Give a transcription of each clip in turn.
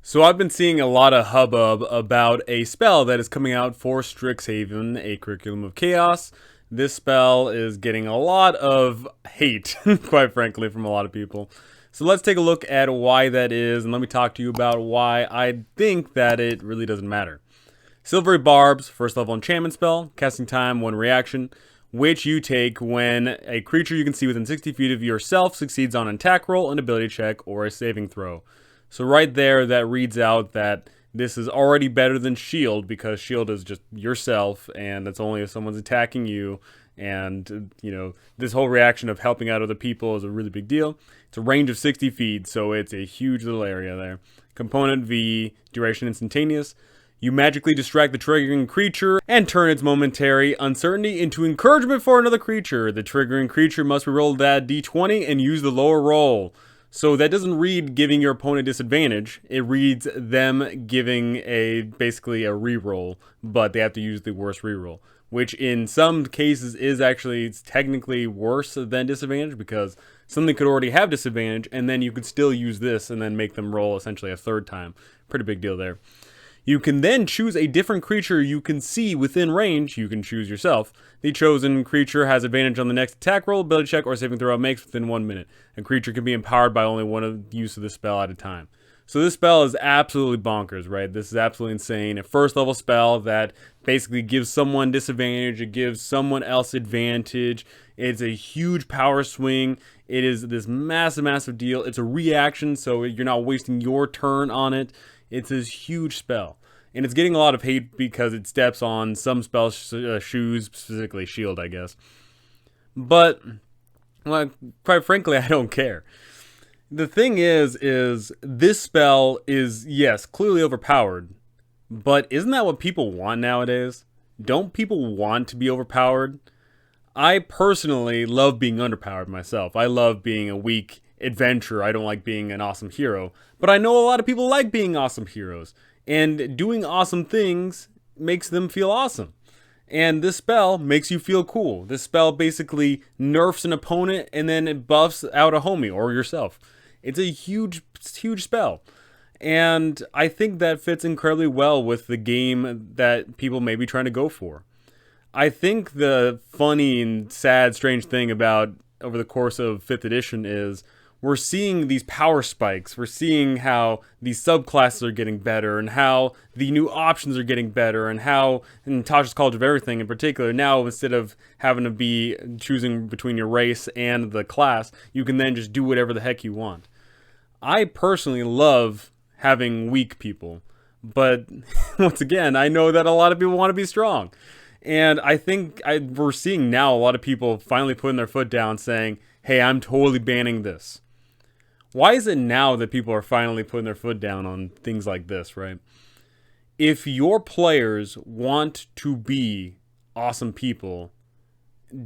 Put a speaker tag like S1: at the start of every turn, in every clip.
S1: So I've been seeing a lot of hubbub about a spell that is coming out for Strixhaven, a Curriculum of Chaos. This spell is getting a lot of hate, quite frankly, from a lot of people. So let's take a look at why that is, and let me talk to you about why I think that it really doesn't matter. Silvery Barbs, first level enchantment spell, casting time, 1 reaction, which you take when a creature you can see within 60 feet of yourself succeeds on an attack roll, an ability check, or a saving throw. So right there, that reads out that this is already better than shield, because shield is just yourself, and that's only if someone's attacking you. And, this whole reaction of helping out other people is a really big deal. It's a range of 60 feet, so it's a huge little area there. Component V, duration instantaneous. You magically distract the triggering creature and turn its momentary uncertainty into encouragement for another creature. The triggering creature must reroll that d20 and use the lower roll. So that doesn't read giving your opponent disadvantage. It reads them giving basically a reroll, but they have to use the worst reroll, which in some cases is actually technically worse than disadvantage, because something could already have disadvantage and then you could still use this and then make them roll essentially a third time. Pretty big deal there. You can then choose a different creature you can see within range. You can choose yourself. The chosen creature has advantage on the next attack roll, ability check, or saving throw it makes within 1 minute. A creature can be empowered by only one use of the spell at a time. So this spell is absolutely bonkers, right? This is absolutely insane. A first level spell that basically gives someone disadvantage. It gives someone else advantage. It's a huge power swing. It is this massive deal. It's a reaction, so you're not wasting your turn on it. It's this huge spell, and it's getting a lot of hate because it steps on some spell shoes, specifically shield, I guess. But, well, quite frankly, I don't care. The thing is this spell is, yes, clearly overpowered, but isn't that what people want nowadays? Don't people want to be overpowered? I personally love being underpowered myself. I love being a weak adventurer. I don't like being an awesome hero, but I know a lot of people like being awesome heroes, and doing awesome things makes them feel awesome. And this spell makes you feel cool. This spell basically nerfs an opponent and then it buffs out a homie or yourself. It's a huge spell. And I think that fits incredibly well with the game that people may be trying to go for. I think the funny and sad, strange thing about over the course of 5th edition is we're seeing these power spikes. We're seeing how these subclasses are getting better, and how the new options are getting better, and how in Tasha's College of Everything in particular, now instead of having to be choosing between your race and the class, you can then just do whatever the heck you want. I personally love having weak people, but once again, I know that a lot of people want to be strong. And I think we're seeing now a lot of people finally putting their foot down saying, hey, I'm totally banning this. Why is it now that people are finally putting their foot down on things like this, right? If your players want to be awesome people,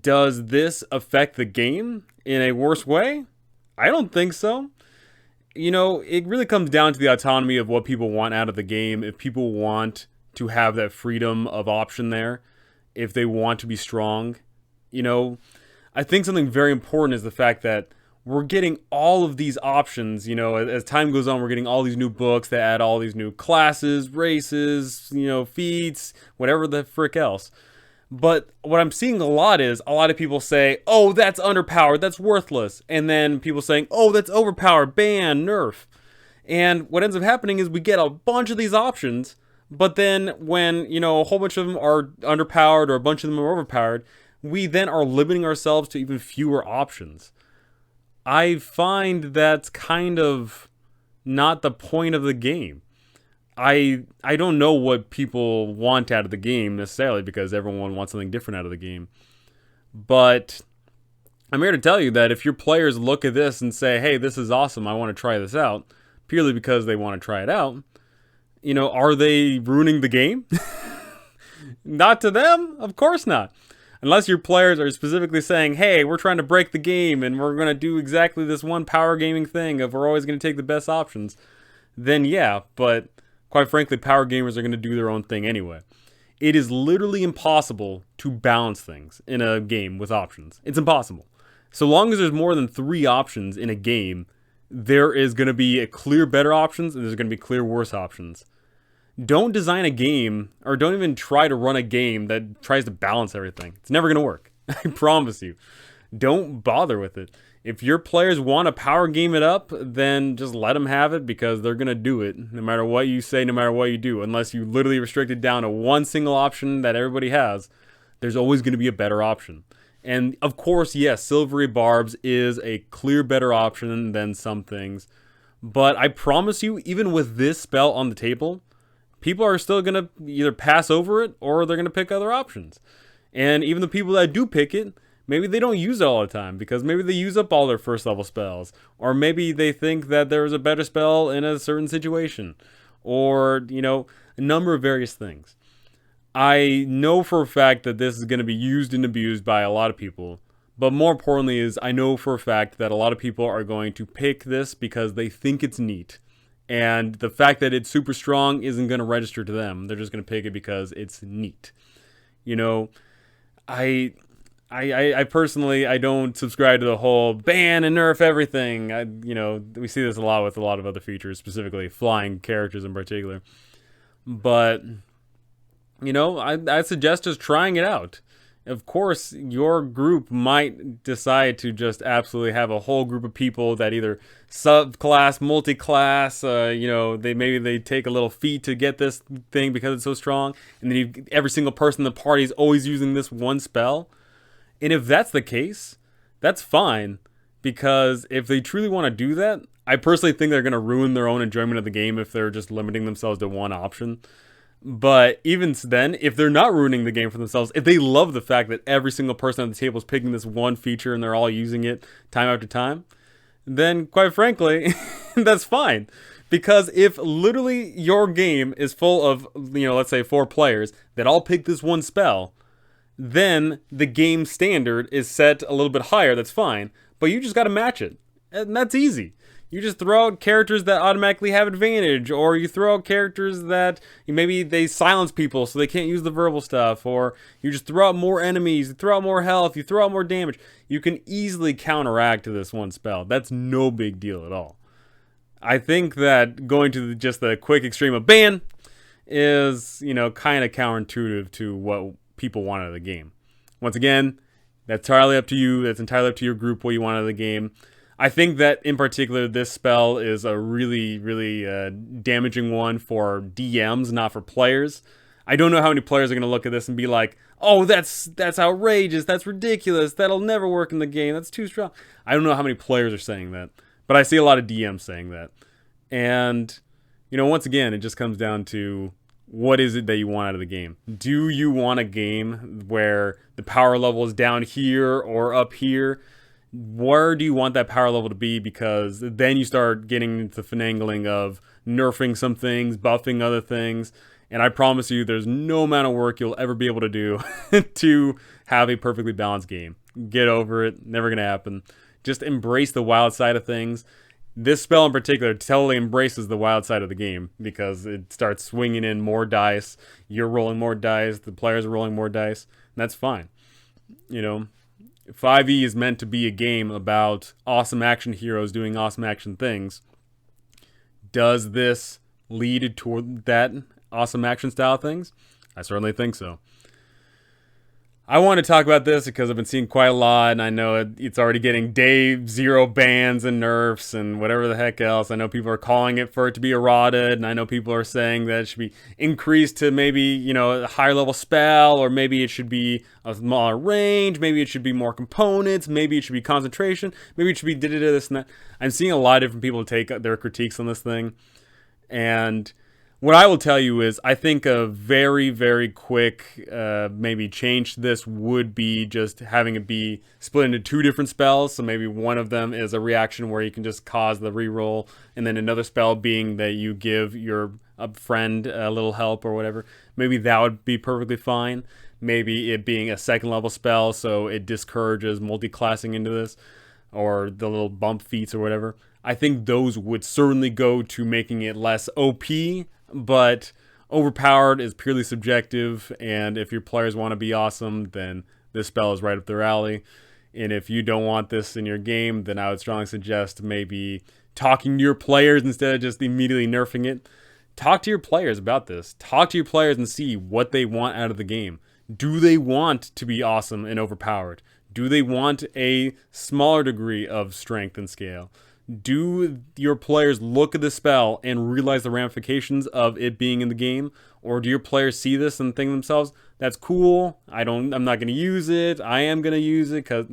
S1: does this affect the game in a worse way? I don't think so. It really comes down to the autonomy of what people want out of the game. If people want to have that freedom of option there, if they want to be strong, I think something very important is the fact that we're getting all of these options, as time goes on, we're getting all these new books that add all these new classes, races, feats, whatever the frick else. But what I'm seeing a lot is a lot of people say, oh, that's underpowered, that's worthless. And then people saying, oh, that's overpowered, ban, nerf. And what ends up happening is we get a bunch of these options, but then when, a whole bunch of them are underpowered or a bunch of them are overpowered, we then are limiting ourselves to even fewer options. I find that's kind of not the point of the game. I don't know what people want out of the game necessarily, because everyone wants something different out of the game. But I'm here to tell you that if your players look at this and say, hey, this is awesome, I want to try this out, purely because they want to try it out, are they ruining the game? Not to them, of course not. Unless your players are specifically saying, hey, we're trying to break the game and we're going to do exactly this one power gaming thing of we're always going to take the best options, then yeah, but quite frankly, power gamers are going to do their own thing anyway. It is literally impossible to balance things in a game with options. It's impossible. So long as there's more than 3 options in a game, there is going to be a clear better options and there's going to be clear worse options. Don't design a game, or don't even try to run a game that tries to balance everything. It's never going to work. I promise you. Don't bother with it. If your players want to power game it up, then just let them have it, because they're going to do it no matter what you say, no matter what you do. Unless you literally restrict it down to one single option that everybody has, there's always going to be a better option. And of course, yes, Silvery Barbs is a clear better option than some things. But I promise you, even with this spell on the table, people are still going to either pass over it or they're going to pick other options. And even the people that do pick it, maybe they don't use it all the time because maybe they use up all their first level spells. Or maybe they think that there is a better spell in a certain situation. Or, you know, a number of various things. I know for a fact that this is going to be used and abused by a lot of people. But more importantly is, I know for a fact that a lot of people are going to pick this because they think it's neat. And the fact that it's super strong isn't going to register to them. They're just going to pick it because it's neat. You know, I personally, I don't subscribe to the whole ban and nerf everything. You know, we see this a lot with a lot of other features, specifically flying characters in particular. But, you know, I suggest just trying it out. Of course, your group might decide to just absolutely have a whole group of people that either subclass, multi-class, you know, maybe they take a little feat to get this thing because it's so strong, and then every single person in the party is always using this one spell. And if that's the case, that's fine, because if they truly want to do that, I personally think they're going to ruin their own enjoyment of the game if they're just limiting themselves to one option. But even then, if they're not ruining the game for themselves, if they love the fact that every single person at the table is picking this one feature and they're all using it time after time, then quite frankly, that's fine. Because if literally your game is full of, you know, let's say 4 players that all pick this one spell, then the game standard is set a little bit higher, that's fine. But you just got to match it. And that's easy. You just throw out characters that automatically have advantage, or you throw out characters that maybe they silence people so they can't use the verbal stuff, or you just throw out more enemies, you throw out more health, you throw out more damage. You can easily counteract to this one spell. That's no big deal at all. I think that going to just the quick extreme of ban is, you know, kind of counterintuitive to what people want out of the game. Once again, that's entirely up to you. That's entirely up to your group what you want out of the game. I think that in particular, this spell is a really, really damaging one for DMs, not for players. I don't know how many players are going to look at this and be like, oh, that's outrageous, that's ridiculous, that'll never work in the game, that's too strong. I don't know how many players are saying that, but I see a lot of DMs saying that. And, you know, once again, it just comes down to, what is it that you want out of the game? Do you want a game where the power level is down here or up here? Where do you want that power level to be? Because then you start getting into finagling of nerfing some things, buffing other things, and I promise you there's no amount of work you'll ever be able to do to have a perfectly balanced game. Get over it. Never gonna happen. Just embrace the wild side of things. This spell in particular totally embraces the wild side of the game, because it starts swinging in more dice. You're rolling more dice. The players are rolling more dice. And that's fine. You know, 5e is meant to be a game about awesome action heroes doing awesome action things. Does this lead toward that awesome action style things? I certainly think so. I want to talk about this because I've been seeing quite a lot, and I know it's already getting day 0 bans and nerfs and whatever the heck else. I know people are calling it for it to be eroded, and I know people are saying that it should be increased to maybe, you know, a higher level spell, or maybe it should be a smaller range, maybe it should be more components, maybe it should be concentration, maybe it should be this and that. I'm seeing a lot of different people take their critiques on this thing, and what I will tell you is, I think a very, very quick maybe change to this would be just having it be split into 2 different spells. So maybe one of them is a reaction where you can just cause the reroll, and then another spell being that you give your friend a little help or whatever. Maybe that would be perfectly fine. Maybe it being a 2nd level spell, so it discourages multi-classing into this, or the little bump feats or whatever. I think those would certainly go to making it less OP. But overpowered is purely subjective, and if your players want to be awesome, then this spell is right up their alley. And if you don't want this in your game, then I would strongly suggest maybe talking to your players instead of just immediately nerfing it. Talk to your players about this. Talk to your players and see what they want out of the game. Do they want to be awesome and overpowered? Do they want a smaller degree of strength and scale? Do your players look at the spell and realize the ramifications of it being in the game? Or do your players see this and think to themselves, that's cool, I'm not going to use it, I am going to use it, because,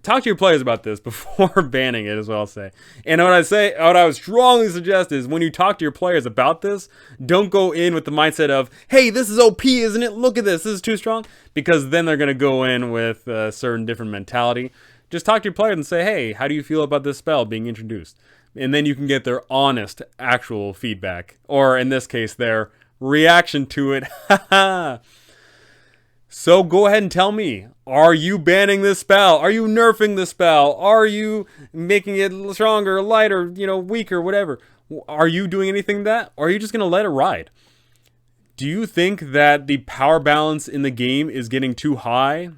S1: talk to your players about this before banning it, is what I'll say. And what I would strongly suggest is when you talk to your players about this, don't go in with the mindset of, hey, this is OP, isn't it? Look at this is too strong. Because then they're going to go in with a certain different mentality. Just talk to your players and say, hey, how do you feel about this spell being introduced? And then you can get their honest, actual feedback. Or in this case, their reaction to it. So go ahead and tell me, are you banning this spell? Are you nerfing the spell? Are you making it stronger, lighter, weaker, whatever? Are you doing anything to that? Or are you just going to let it ride? Do you think that the power balance in the game is getting too high?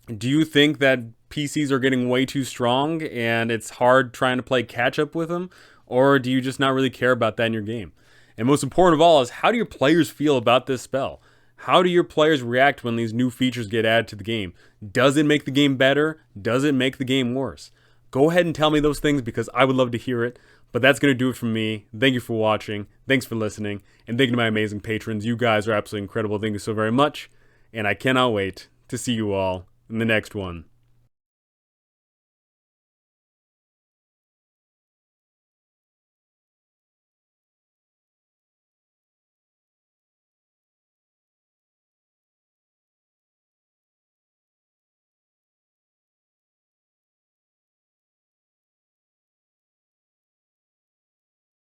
S1: Do you think that PCs are getting way too strong and it's hard trying to play catch up with them? Or do you just not really care about that in your game? And most important of all is, how do your players feel about this spell? How do your players react when these new features get added to the game? Does it make the game better? Does it make the game worse? Go ahead and tell me those things, because I would love to hear it. But that's going to do it from me. Thank you for watching. Thanks for listening. And thank you to my amazing patrons. You guys are absolutely incredible. Thank you so very much. And I cannot wait to see you all in the next one.